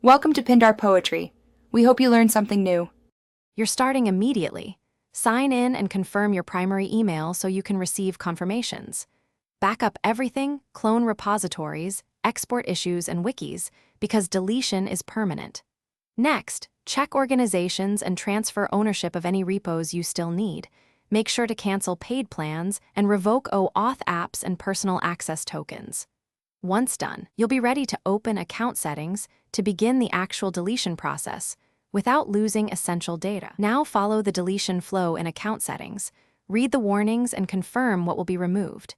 Welcome to Pindar Poetry. We hope you learned something new. You're starting immediately. Sign in and confirm your primary email so you can receive confirmations. Back up everything, clone repositories, export issues, and wikis, because deletion is permanent. Next, check organizations and transfer ownership of any repos you still need. Make sure to cancel paid plans and revoke OAuth apps and personal access tokens. Once done, you'll be ready to open account settings to begin the actual deletion process without losing essential data. Now follow the deletion flow in account settings, read the warnings, and confirm what will be removed.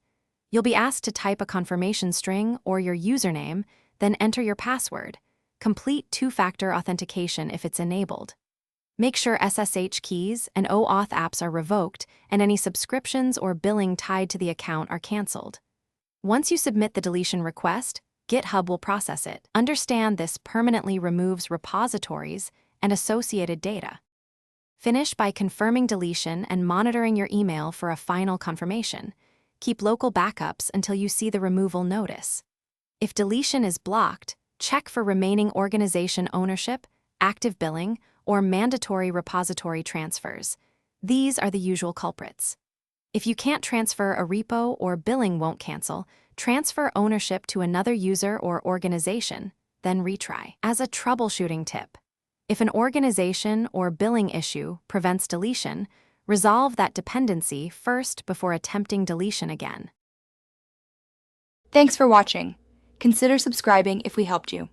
You'll be asked to type a confirmation string or your username, then enter your password. Complete two-factor authentication if it's enabled. Make sure SSH keys and OAuth apps are revoked and any subscriptions or billing tied to the account are canceled. Once you submit the deletion request, Github will process it. Understand this permanently removes repositories and associated data. Finish by confirming deletion and monitoring your email for a final confirmation. Keep local backups until you see the removal notice. If deletion is blocked, check for remaining organization ownership, active billing, or mandatory repository transfers. These are the usual culprits. If you can't transfer a repo or billing won't cancel, transfer ownership to another user or organization, then retry. As a troubleshooting tip, if an organization or billing issue prevents deletion, resolve that dependency first before attempting deletion again. Thanks for watching. Consider subscribing if we helped you.